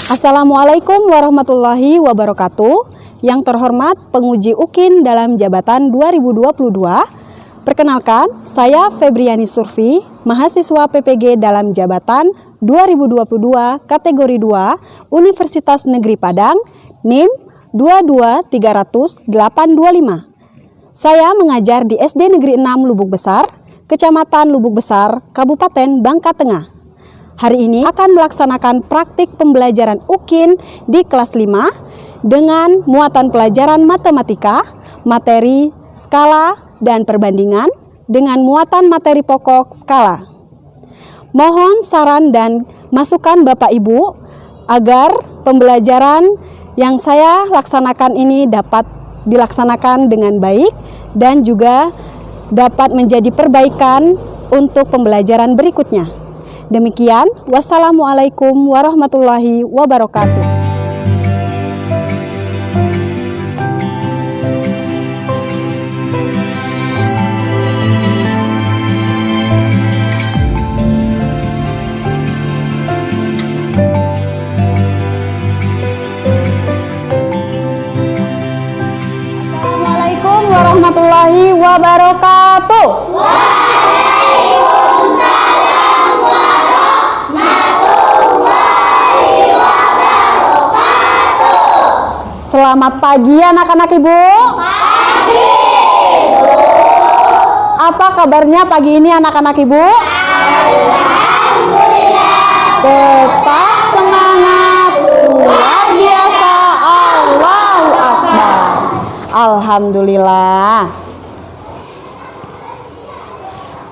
Assalamualaikum warahmatullahi wabarakatuh. Yang terhormat penguji UKIN dalam jabatan 2022. Perkenalkan, saya Febriani Surfi, mahasiswa PPG dalam jabatan 2022 kategori 2 Universitas Negeri Padang, NIM 2230825. Saya mengajar di SD Negeri 6 Lubuk Besar, Kecamatan Lubuk Besar, Kabupaten Bangka Tengah. Hari ini akan melaksanakan praktik pembelajaran UKIN di kelas 5 dengan muatan pelajaran matematika, materi, skala, dan perbandingan dengan muatan materi pokok skala. Mohon saran dan masukan Bapak Ibu agar pembelajaran yang saya laksanakan ini dapat dilaksanakan dengan baik dan juga dapat menjadi perbaikan untuk pembelajaran berikutnya. Demikian, wassalamualaikum warahmatullahi wabarakatuh. Assalamualaikum warahmatullahi wabarakatuh. Selamat pagi anak-anak Ibu. Pagi. Apa kabarnya pagi ini anak-anak Ibu? Alhamdulillah. Tetap semangat, luar biasa, Allahu Akbar. Alhamdulillah.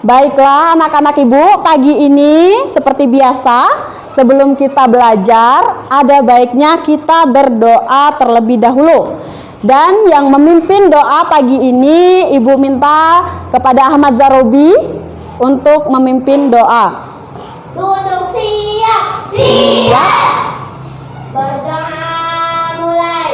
Baiklah anak-anak Ibu, pagi ini seperti biasa, sebelum kita belajar, ada baiknya kita berdoa terlebih dahulu. Dan yang memimpin doa pagi ini, Ibu minta kepada Ahmad Zarobi untuk memimpin doa. Duduk siap. Siap. Berdoa mulai.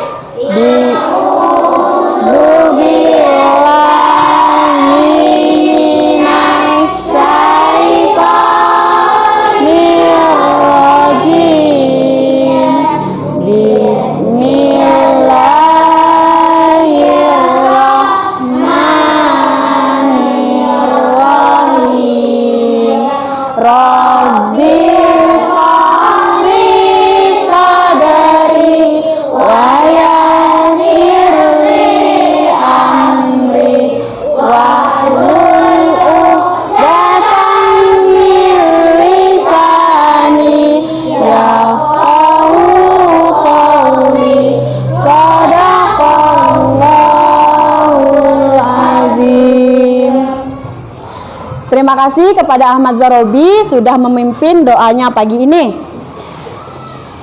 Terima kasih kepada Ahmad Zarobi sudah memimpin doanya pagi ini.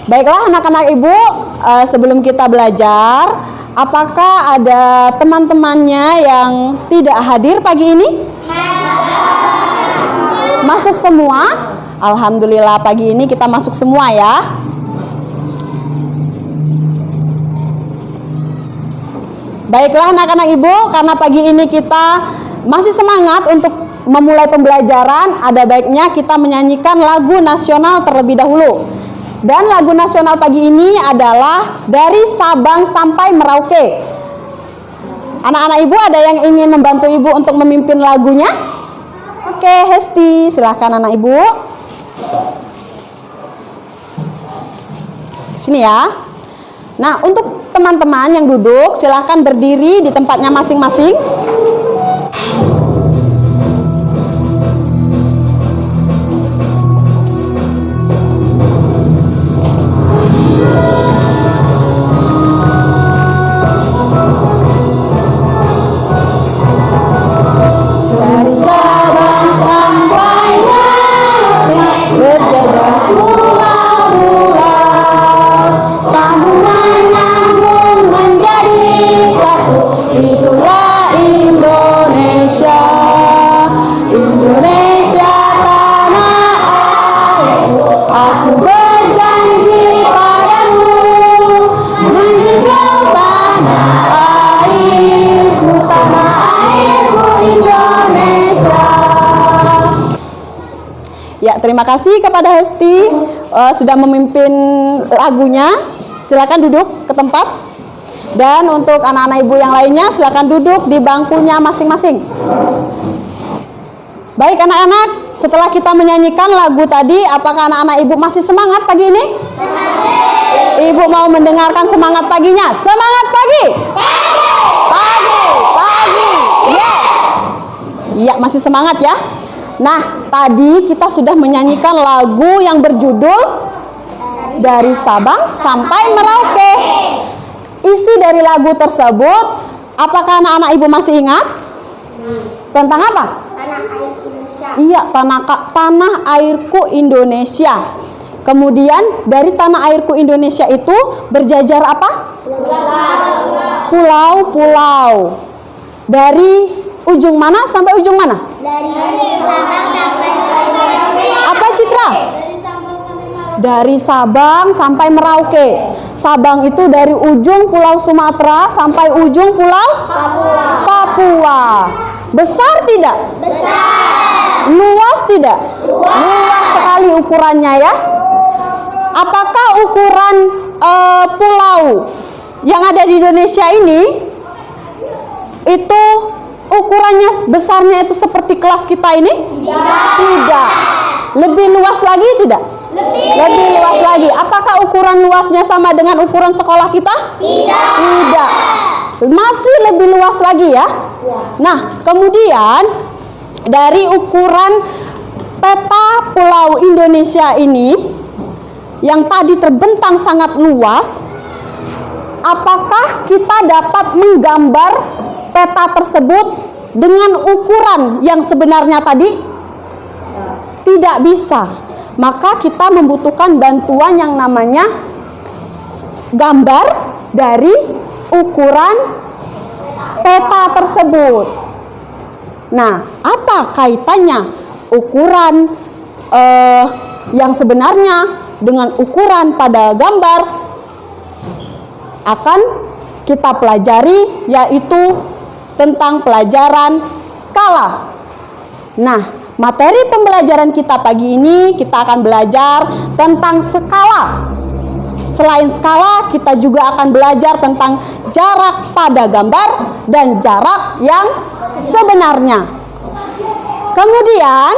Baiklah anak-anak Ibu, sebelum kita belajar, apakah ada teman-temannya yang tidak hadir pagi ini? Masuk semua? Alhamdulillah pagi ini kita masuk semua ya. Baiklah anak-anak Ibu, karena pagi ini kita masih semangat untuk memulai pembelajaran, ada baiknya kita menyanyikan lagu nasional terlebih dahulu. Dan lagu nasional pagi ini adalah Dari Sabang Sampai Merauke. Anak-anak Ibu ada yang ingin membantu Ibu untuk memimpin lagunya? Oke, Hesti, silahkan anak Ibu. Sini ya. Nah, untuk teman-teman yang duduk, silahkan berdiri di tempatnya masing-masing. Dari Sabang sampai Merauke, berjajar pulau-pulau, sambungan nyambung menjadi satu. Itulah Indonesia, Indonesia tanah airku. Aku berjanji padamu, menjunjung tanah airku, tanah airku Indonesia. Ya, terima kasih kepada Hesti sudah memimpin lagunya. Silakan duduk ke tempat. Dan untuk anak-anak ibu yang lainnya, silakan duduk di bangkunya masing-masing. Baik anak-anak, setelah kita menyanyikan lagu tadi, apakah anak-anak ibu masih semangat pagi ini? Ibu mau mendengarkan semangat paginya? Semangat pagi! Pagi! Pagi! Yes! Iya, masih semangat ya. Nah, tadi kita sudah menyanyikan lagu yang berjudul Dari Sabang sampai Merauke. Isi dari lagu tersebut, apakah anak-anak ibu masih ingat? Tentang apa? Tanah air Indonesia. Iya, tanah airku Indonesia. Kemudian dari tanah airku Indonesia itu berjajar apa? Pulau-pulau. Dari ujung mana sampai ujung mana? Dari Sabang sampai Merauke. Apa Citra? Dari Sabang sampai Merauke. Dari Sabang sampai Merauke. Sabang itu dari ujung Pulau Sumatera sampai ujung Pulau Papua. Besar tidak? Besar. Luas tidak? Luas sekali ukurannya ya. Apakah ukuran pulau yang ada di Indonesia ini itu ukurannya besarnya itu seperti kelas kita ini? Tidak. Lebih luas lagi tidak? Lebih luas lagi. Apakah ukuran luasnya sama dengan ukuran sekolah kita? Tidak. Masih lebih luas lagi ya. Nah, kemudian dari ukuran peta pulau Indonesia ini yang tadi terbentang sangat luas, apakah kita dapat menggambar peta tersebut dengan ukuran yang sebenarnya tadi? Tidak bisa. Maka kita membutuhkan bantuan yang namanya gambar dari ukuran peta tersebut. Nah, apa kaitannya ukuran yang sebenarnya dengan ukuran pada gambar? Akan kita pelajari, yaitu tentang pelajaran skala. Nah, materi pembelajaran kita pagi ini kita akan belajar tentang skala. Selain skala, kita juga akan belajar tentang jarak pada gambar dan jarak yang sebenarnya. Kemudian,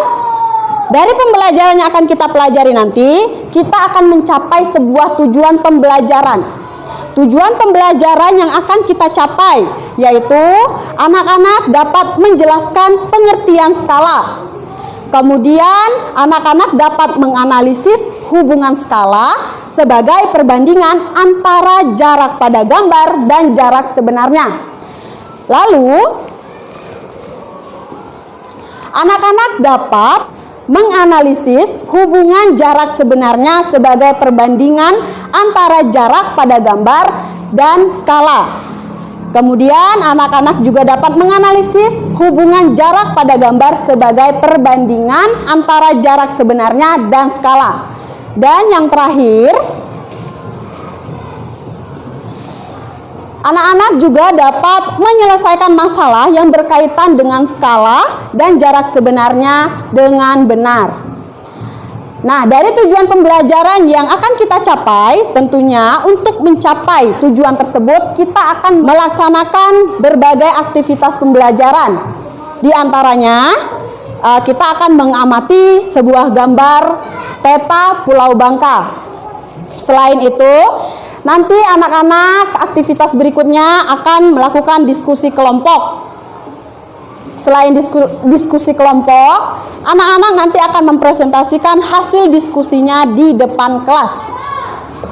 dari pembelajaran yang akan kita pelajari nanti, kita akan mencapai sebuah tujuan pembelajaran. Tujuan pembelajaran yang akan kita capai, yaitu anak-anak dapat menjelaskan pengertian skala. Kemudian anak-anak dapat menganalisis hubungan skala sebagai perbandingan antara jarak pada gambar dan jarak sebenarnya. Lalu, anak-anak dapat menganalisis hubungan jarak sebenarnya sebagai perbandingan antara jarak pada gambar dan skala. Kemudian anak-anak juga dapat menganalisis hubungan jarak pada gambar sebagai perbandingan antara jarak sebenarnya dan skala. Dan yang terakhir, anak-anak juga dapat menyelesaikan masalah yang berkaitan dengan skala dan jarak sebenarnya dengan benar. Nah, dari tujuan pembelajaran yang akan kita capai, tentunya untuk mencapai tujuan tersebut, kita akan melaksanakan berbagai aktivitas pembelajaran. Di antaranya, kita akan mengamati sebuah gambar peta Pulau Bangka. Selain itu, nanti anak-anak aktivitas berikutnya akan melakukan diskusi kelompok. Selain diskusi kelompok, anak-anak nanti akan mempresentasikan hasil diskusinya di depan kelas.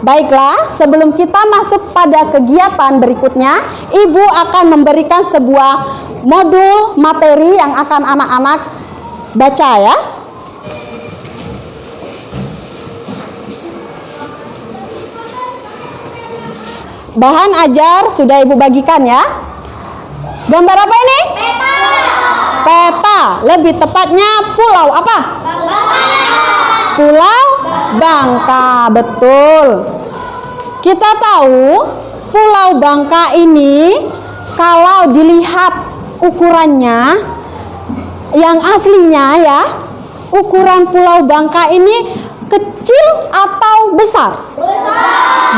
Baiklah, sebelum kita masuk pada kegiatan berikutnya, Ibu akan memberikan sebuah modul materi yang akan anak-anak baca ya. Bahan ajar sudah Ibu bagikan ya. Gambar apa ini? Peta. Peta, lebih tepatnya pulau apa? Pulau Bangka, betul. Kita tahu Pulau Bangka ini kalau dilihat ukurannya yang aslinya ya, ukuran Pulau Bangka ini kecil atau besar?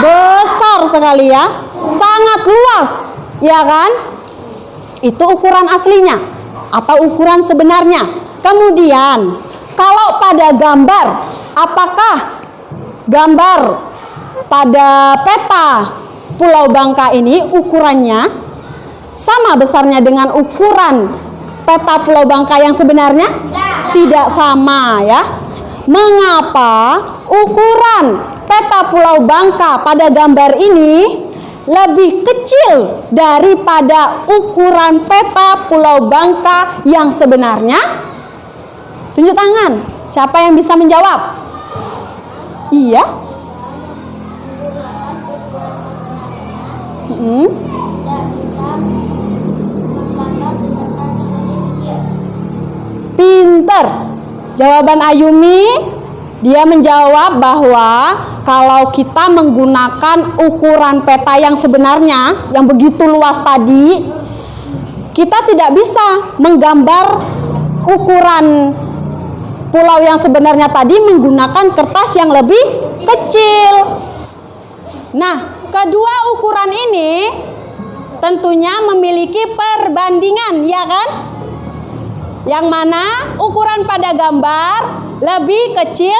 Besar sekali ya, sangat luas, ya kan? Itu ukuran aslinya atau ukuran sebenarnya. Kemudian, kalau pada gambar, apakah gambar pada peta Pulau Bangka ini ukurannya sama besarnya dengan ukuran peta Pulau Bangka yang sebenarnya? Tidak sama ya. Mengapa ukuran peta Pulau Bangka pada gambar ini lebih kecil daripada ukuran peta Pulau Bangka yang sebenarnya? Tunjuk tangan. Siapa yang bisa menjawab? Iya. Tidak bisa menggambar dengan tas yang lebih kecil. Pinter. Jawaban Ayumi, dia menjawab bahwa kalau kita menggunakan ukuran peta yang sebenarnya, yang begitu luas tadi, kita tidak bisa menggambar ukuran pulau yang sebenarnya tadi menggunakan kertas yang lebih kecil. Nah, kedua ukuran ini tentunya memiliki perbandingan, ya kan? Yang mana ukuran pada gambar lebih kecil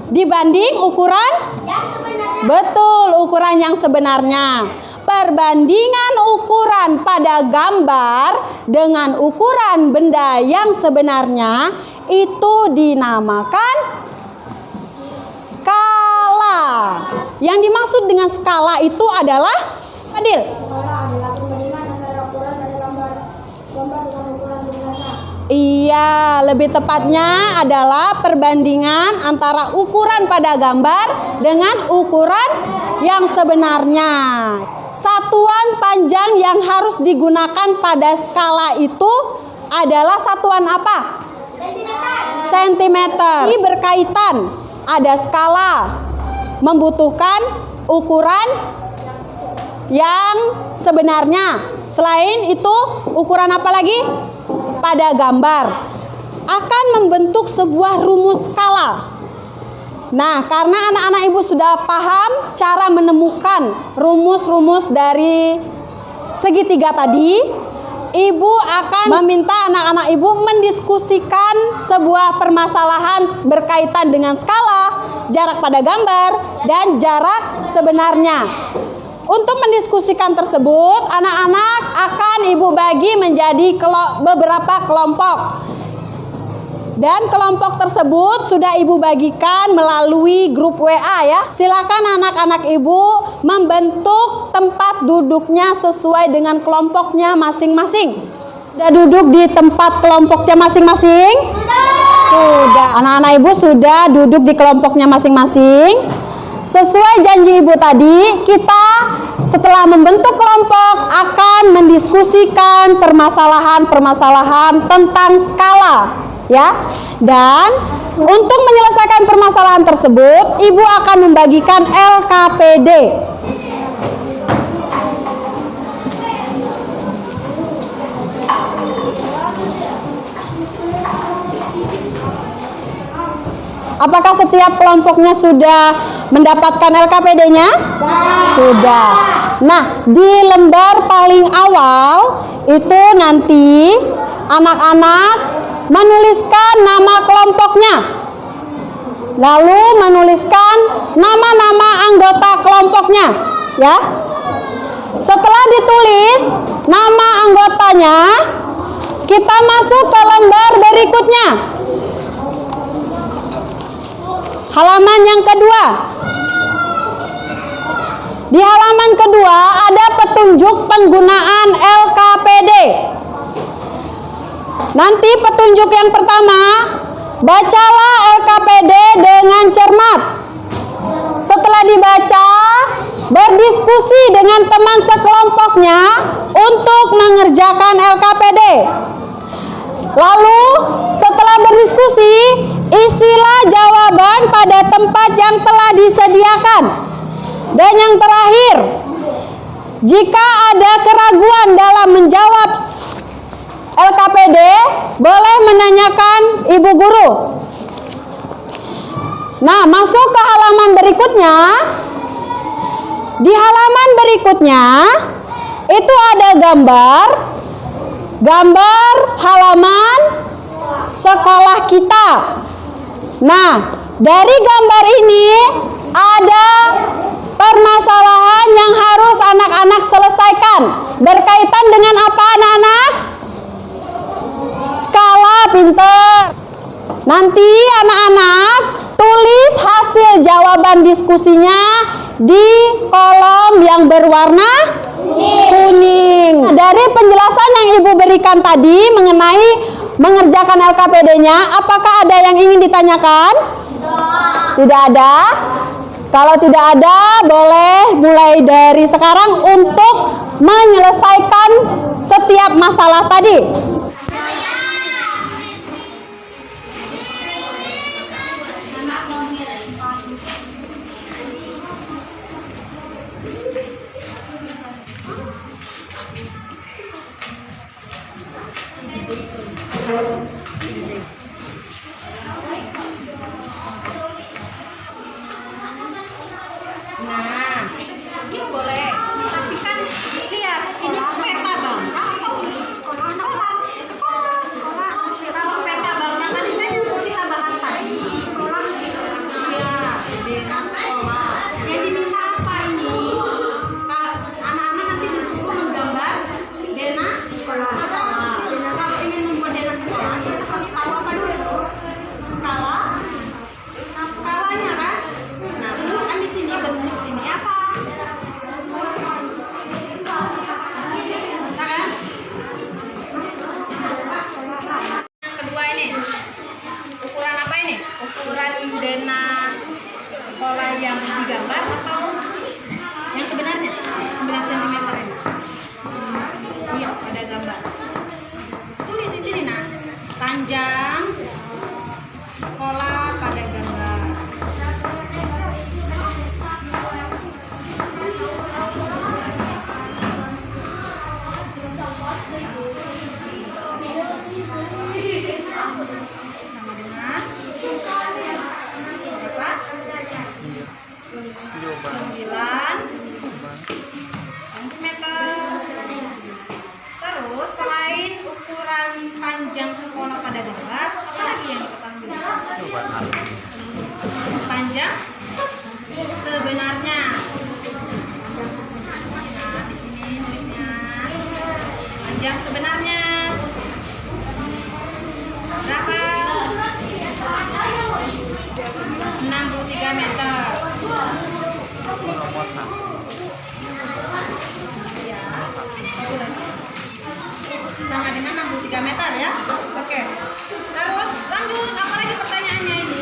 dibanding ukuran Yang sebenarnya. betul, ukuran yang sebenarnya. Perbandingan ukuran pada gambar dengan ukuran benda yang sebenarnya itu dinamakan skala. Yang dimaksud dengan skala itu adalah, Adil, Skala adalah perbandingan antara ukuran pada gambar dengan ukuran sebenarnya. iya, lebih tepatnya adalah perbandingan antara ukuran pada gambar dengan ukuran yang sebenarnya. Satuan panjang yang harus digunakan pada skala itu adalah satuan apa? Sentimeter. Ini berkaitan, ada skala membutuhkan ukuran yang sebenarnya. Selain itu, ukuran apa lagi? Pada gambar akan membentuk sebuah rumus skala. Nah, karena anak-anak ibu sudah paham cara menemukan rumus-rumus dari segitiga tadi, ibu akan meminta anak-anak ibu mendiskusikan sebuah permasalahan berkaitan dengan skala, jarak pada gambar, dan jarak sebenarnya. Untuk mendiskusikan tersebut, anak-anak akan ibu bagi menjadi beberapa kelompok. Dan kelompok tersebut sudah ibu bagikan melalui grup WA ya. Silakan anak-anak ibu membentuk tempat duduknya sesuai dengan kelompoknya masing-masing. Sudah duduk di tempat kelompoknya masing-masing? Sudah. Anak-anak ibu sudah duduk di kelompoknya masing-masing. Sesuai janji ibu tadi, kita setelah membentuk kelompok akan mendiskusikan permasalahan-permasalahan tentang skala, ya. Dan untuk menyelesaikan permasalahan tersebut, ibu akan membagikan LKPD. Apakah setiap kelompoknya sudah mendapatkan LKPD-nya? Sudah. Nah, di lembar paling awal itu nanti anak-anak menuliskan nama kelompoknya. Lalu menuliskan nama-nama anggota kelompoknya, ya. Setelah ditulis nama anggotanya, kita masuk ke lembar berikutnya. Halaman yang kedua. Di halaman kedua ada petunjuk penggunaan LKPD. Nanti petunjuk yang pertama, bacalah LKPD dengan cermat. Setelah dibaca, berdiskusi dengan teman sekelompoknya untuk mengerjakan LKPD. Lalu setelah berdiskusi, isilah jawaban pada tempat yang telah disediakan. Dan yang terakhir, jika ada keraguan dalam menjawab LKPD, boleh menanyakan ibu guru. Nah, masuk ke halaman berikutnya. Di halaman berikutnya itu ada gambar halaman sekolah kita. Nah, dari gambar ini ada permasalahan yang harus anak-anak selesaikan. Berkaitan dengan apa, anak-anak? Skala pinter. Nanti anak-anak tulis hasil jawaban diskusinya di kolom yang berwarna kuning. Dari penjelasan yang Ibu berikan tadi mengenai mengerjakan LKPD-nya, apakah ada yang ingin ditanyakan? Tidak ada. Kalau tidak ada, boleh mulai dari sekarang untuk menyelesaikan setiap masalah tadi. Nah, ini boleh. Tapi kan lihat, ini peta bang. Sekolah. Kalau peta bang, nah tadi kan kita bahas tadi. Iya, Dena sekolah. Yang diminta apa ini? Anak-anak nanti disuruh menggambar Dena sekolah. Kalau ingin membuat Dena sekolah, kita harus tahu apa dulu? Skalanya kan? Nah, silakan di sini bentuk ini apa? Yang kedua ini, ukuran apa ini? Ukuran Dena sekolah yang digambar atau yang sebenarnya? 9 cm ini. Iya, ada gambar. Tulis di sini, nah. Panjang sekolah pada gambar. Sama dengan berapa? 9 cm. Terus selain ukuran panjang sekolah pada gambar, apa lagi yang diketahui? Panjang sebenarnya. Nah, di sini nulisnya panjang sebenarnya berapa? 63 meter. Ya, sama dengan 63 meter ya. Oke. Terus lanjut, apa lagi pertanyaannya ini?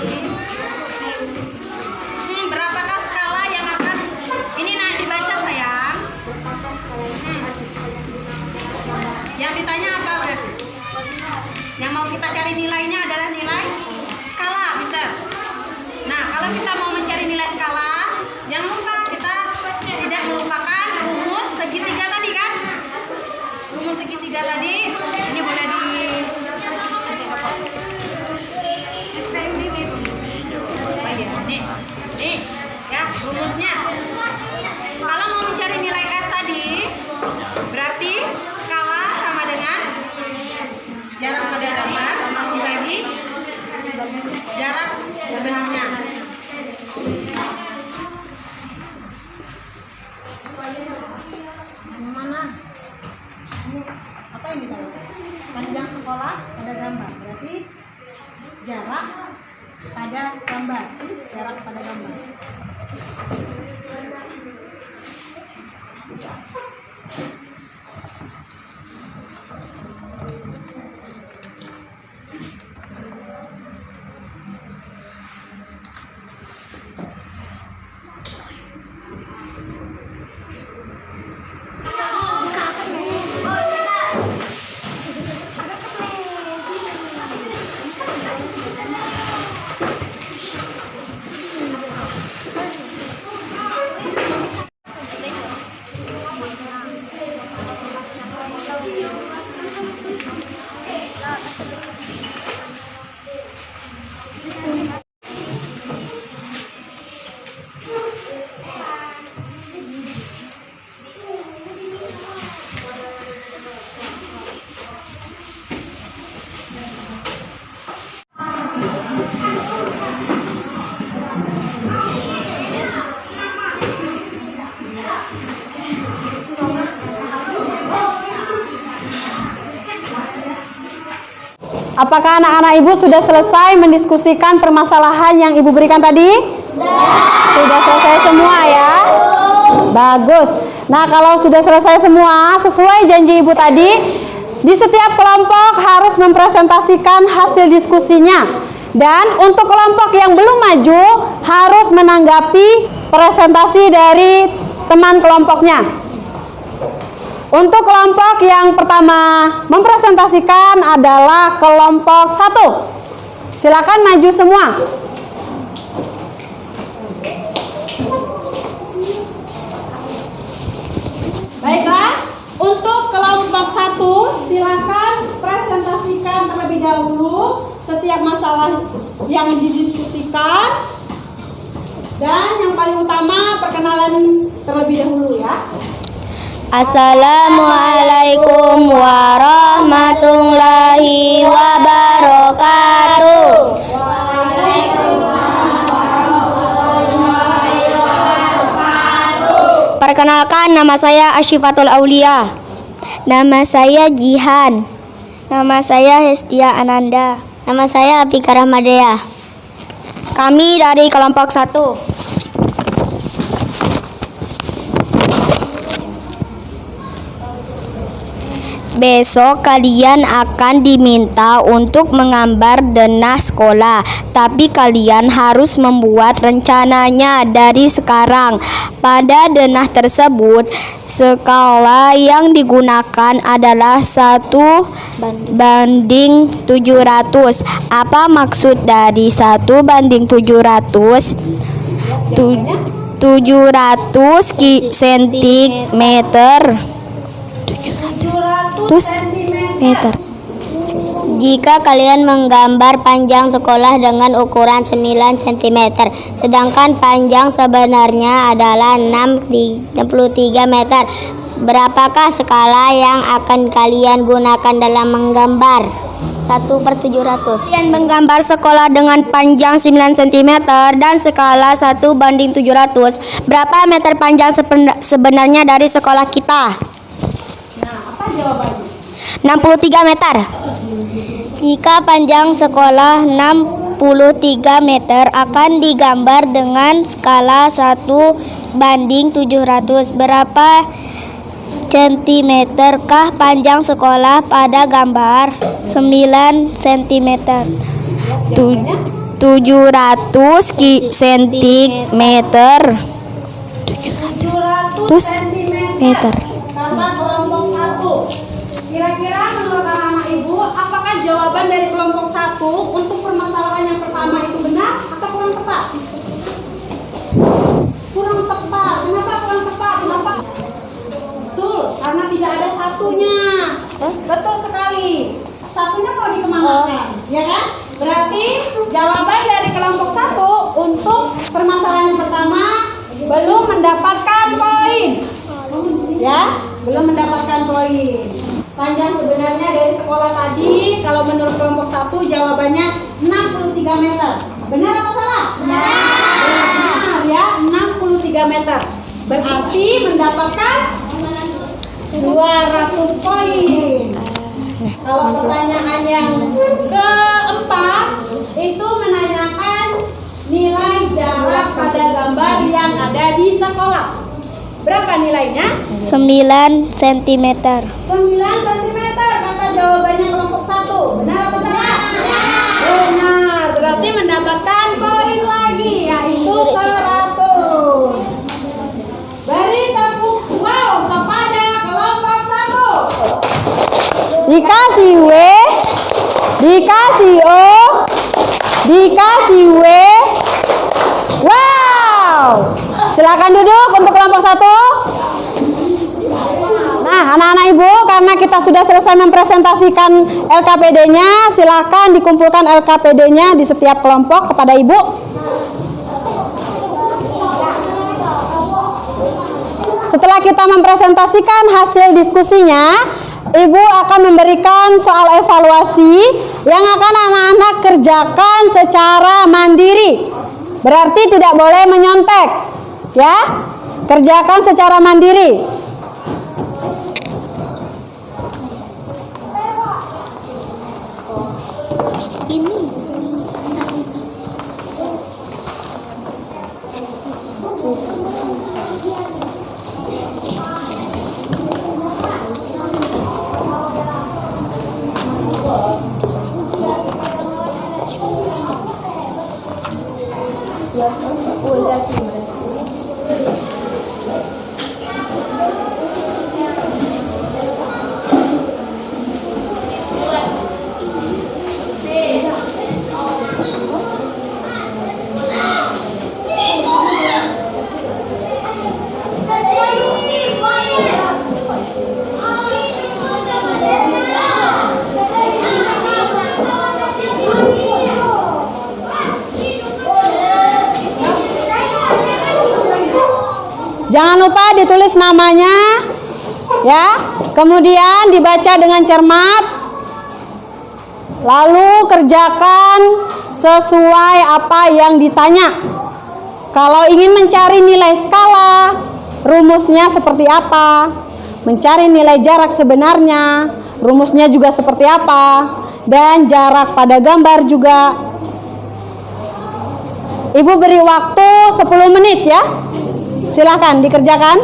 Apakah anak-anak Ibu sudah selesai mendiskusikan permasalahan yang Ibu berikan tadi? Sudah selesai semua ya? Bagus. Nah, kalau sudah selesai semua, sesuai janji Ibu tadi, di setiap kelompok harus mempresentasikan hasil diskusinya. Dan untuk kelompok yang belum maju, harus menanggapi presentasi dari teman kelompoknya. Untuk kelompok yang pertama mempresentasikan adalah kelompok 1. Silakan maju semua. Baiklah, untuk kelompok 1 silakan presentasikan terlebih dahulu setiap masalah yang didiskusikan. Dan yang paling utama perkenalan terlebih dahulu ya. Assalamualaikum warahmatullahi wabarakatuh. Perkenalkan, nama saya Asyifatul Aulia. Nama saya Jihan. Nama saya Hestia Ananda. Nama saya Apika Rahmadea. Kami dari kelompok 1. Besok kalian akan diminta untuk menggambar denah sekolah, tapi kalian harus membuat rencananya dari sekarang. Pada denah tersebut, skala yang digunakan adalah 1:700. Apa maksud dari 1:700? 700 cm. Meter. Jika kalian menggambar panjang sekolah dengan ukuran 9 cm, sedangkan panjang sebenarnya adalah 63 meter, berapakah skala yang akan kalian gunakan dalam menggambar? 1/700. Kalian menggambar sekolah dengan panjang 9 cm dan skala 1:700. Berapa meter panjang sebenarnya dari sekolah kita? Nah, apa jawabannya? 63 meter. Jika panjang sekolah 63 meter akan digambar dengan skala 1:700. Berapa centimeterkah panjang sekolah pada gambar? 9 cm. 700 cm. 700 meter. Kata kelompok 1. Kira-kira menurut anak-anak Ibu, apakah jawaban dari kelompok 1 untuk permasalahan yang pertama itu benar atau kurang tepat? Kurang tepat. Kenapa kurang tepat? Kenapa? Betul, karena tidak ada satunya. Betul sekali. Satunya mau dikemanakan, ya kan? Berarti jawaban dari kelompok 1 untuk permasalahan yang pertama belum mendapatkan poin. Ya, belum mendapatkan poin. Panjang sebenarnya dari sekolah tadi, kalau menurut kelompok 1 jawabannya 63 meter. Benar atau salah? Benar ya, 63 meter. Berarti mendapatkan 200 poin. Kalau pertanyaan yang keempat itu menanyakan nilai jarak pada gambar yang ada di sekolah. Berapa nilainya? 9 cm. 9 cm kata jawabannya kelompok 1. Benar atau salah? Benar. Berarti mendapatkan poin lagi, yaitu 100. Beri tepuk wow kepada kelompok 1. Dikasih W, dikasih O, dikasih W. Wow. Silakan duduk untuk kelompok 1. Nah, anak-anak Ibu, karena kita sudah selesai mempresentasikan LKPD-nya, silakan dikumpulkan LKPD-nya di setiap kelompok kepada Ibu. Setelah kita mempresentasikan hasil diskusinya, Ibu akan memberikan soal evaluasi yang akan anak-anak kerjakan secara mandiri. Berarti tidak boleh menyontek, ya. Kerjakan secara mandiri. Ini. Jangan lupa ditulis namanya, ya. Kemudian dibaca dengan cermat. Lalu kerjakan sesuai apa yang ditanya. Kalau ingin mencari nilai skala, rumusnya seperti apa? Mencari nilai jarak sebenarnya, rumusnya juga seperti apa? Dan jarak pada gambar juga. Ibu beri waktu 10 menit ya. Silahkan dikerjakan.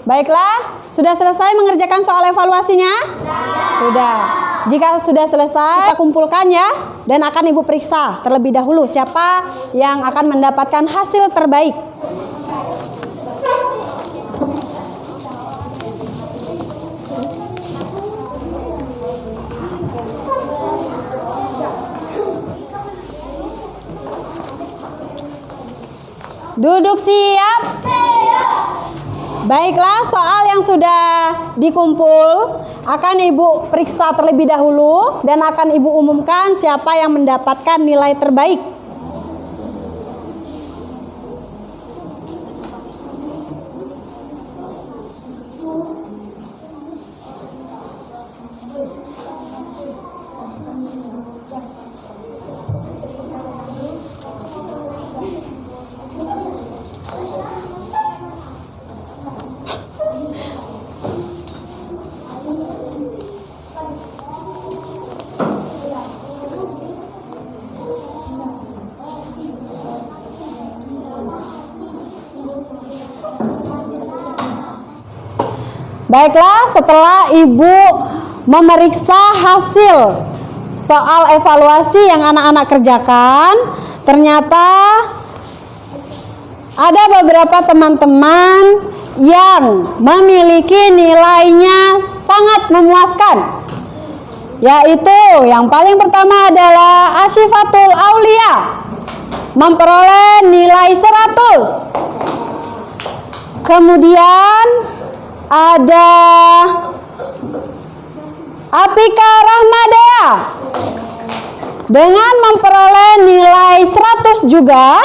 Baiklah, sudah selesai mengerjakan soal evaluasinya? Sudah. Jika sudah selesai, kita kumpulkan ya. Dan akan Ibu periksa terlebih dahulu siapa yang akan mendapatkan hasil terbaik. Duduk siap. Baiklah, soal yang sudah dikumpul akan Ibu periksa terlebih dahulu dan akan Ibu umumkan siapa yang mendapatkan nilai terbaik. Baiklah, setelah Ibu memeriksa hasil soal evaluasi yang anak-anak kerjakan, ternyata ada beberapa teman-teman yang memiliki nilainya sangat memuaskan. Yaitu yang paling pertama adalah Asyifatul Aulia, memperoleh nilai 100. Kemudian ada Apika Rahmadea dengan memperoleh nilai 100 juga.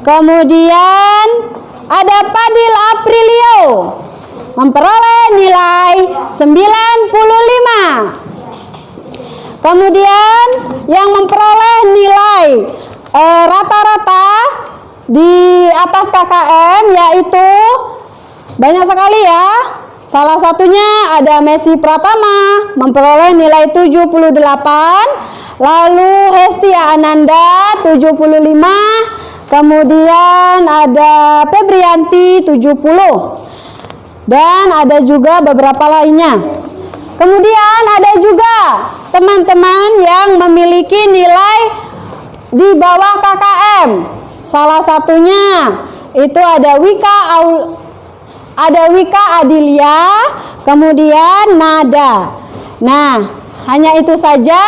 Kemudian ada Padil Aprilio memperoleh nilai 95. Kemudian yang memperoleh nilai rata-rata di atas KKM, yaitu banyak sekali ya. Salah satunya ada Messi Pratama memperoleh nilai 78, lalu Hestia Ananda 75, kemudian ada Febrianti 70, dan ada juga beberapa lainnya. Kemudian ada juga teman-teman yang memiliki nilai di bawah KKM. Salah satunya itu ada Wika Adilia, kemudian Nada. Nah, hanya itu saja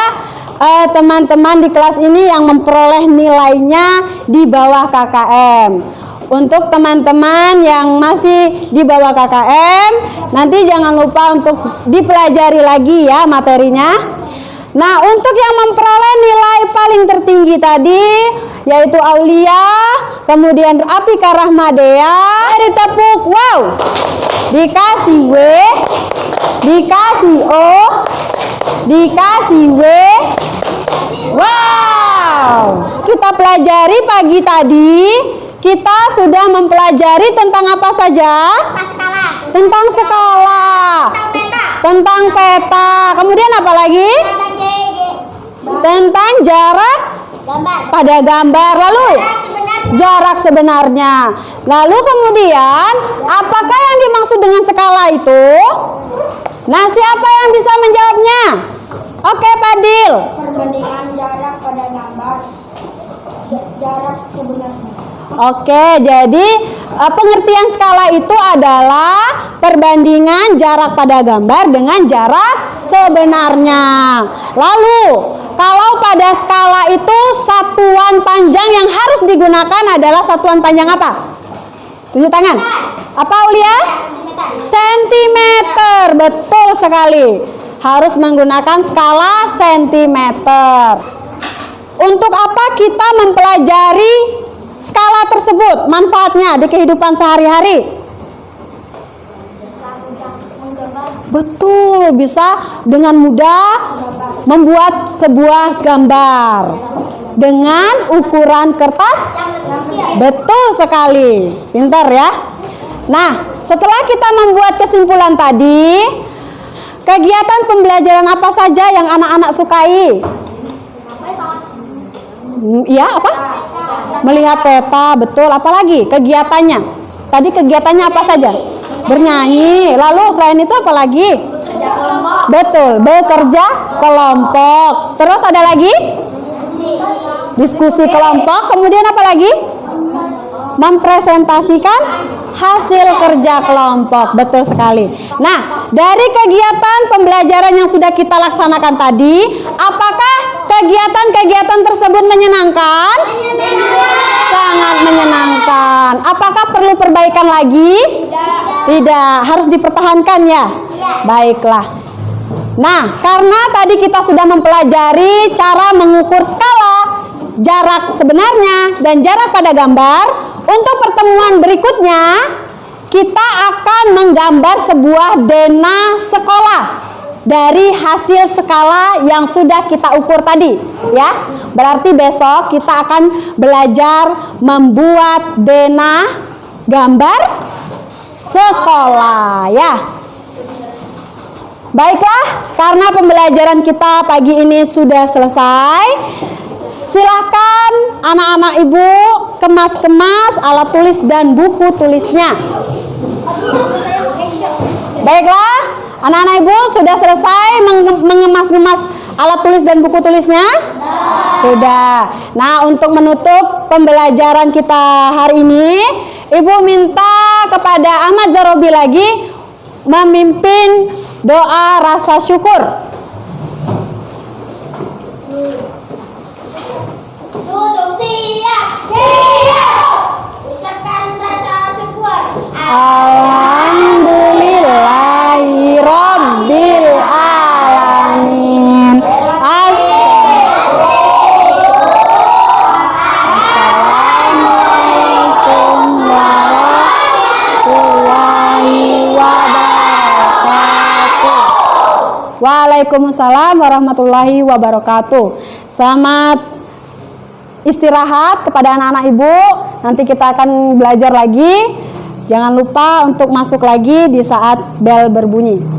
teman-teman di kelas ini yang memperoleh nilainya di bawah KKM. Untuk teman-teman yang masih di bawah KKM, nanti jangan lupa untuk dipelajari lagi ya materinya. Nah, untuk yang memperoleh nilai paling tertinggi tadi yaitu Aulia, kemudian Apika Rahmadea, ditepuk, wow, dikasih W, dikasih O, dikasih W, wow. Kita pelajari pagi tadi, kita sudah mempelajari tentang apa saja? Tentang skala, tentang peta, kemudian apa lagi? Tentang jarak pada gambar, lalu jarak sebenarnya. Lalu kemudian, apakah yang dimaksud dengan skala itu? Nah, siapa yang bisa menjawabnya? Oke, Padil. Perbandingan jarak pada gambar, jarak sebenarnya. Oke, jadi pengertian skala itu adalah perbandingan jarak pada gambar dengan jarak sebenarnya. Lalu, kalau pada skala itu satuan panjang yang harus digunakan adalah satuan panjang apa? Tunjuk tangan. Apa, Aulia? Sentimeter. Betul sekali. Harus menggunakan skala sentimeter. Untuk apa kita mempelajari skala tersebut? Manfaatnya di kehidupan sehari-hari. Betul, bisa dengan mudah membuat sebuah gambar dengan ukuran kertas. Betul sekali, pintar ya. Nah, setelah kita membuat kesimpulan tadi, kegiatan pembelajaran apa saja yang anak-anak sukai? Iya, apa? Melihat peta, betul. Apalagi kegiatannya? Tadi kegiatannya apa saja? Bernyanyi. Lalu selain itu apa lagi? Betul, bekerja kelompok. Terus ada lagi? Diskusi kelompok. Kemudian apa lagi? Mempresentasikan hasil kerja kelompok. Betul sekali. Nah, dari kegiatan pembelajaran yang sudah kita laksanakan tadi, apakah kegiatan-kegiatan tersebut menyenangkan? Sangat menyenangkan. Apakah perlu perbaikan lagi? Tidak, harus dipertahankan ya. Baiklah. Nah, karena tadi kita sudah mempelajari cara mengukur skala, jarak sebenarnya, dan jarak pada gambar, untuk pertemuan berikutnya kita akan menggambar sebuah dena sekolah dari hasil skala yang sudah kita ukur tadi, ya. Berarti besok kita akan belajar membuat dena gambar sekolah, ya. Baiklah, karena pembelajaran kita pagi ini sudah selesai, silakan anak-anak ibu kemas-kemas alat tulis dan buku tulisnya. Baiklah, anak-anak ibu sudah selesai mengemas-ngemas alat tulis dan buku tulisnya? Sudah. Nah, untuk menutup pembelajaran kita hari ini, ibu minta kepada Ahmad Zarobi lagi memimpin doa rasa syukur. Duduk siap. Siap. Ucapkan rasa syukur. Alhamdulillahi Rabbil Alamin. Assalamualaikum warahmatullahi wabarakatuh. Waalaikumsalam warahmatullahi wabarakatuh. Selamat istirahat kepada anak-anak ibu. Nanti kita akan belajar lagi. Jangan lupa untuk masuk lagi di saat bel berbunyi.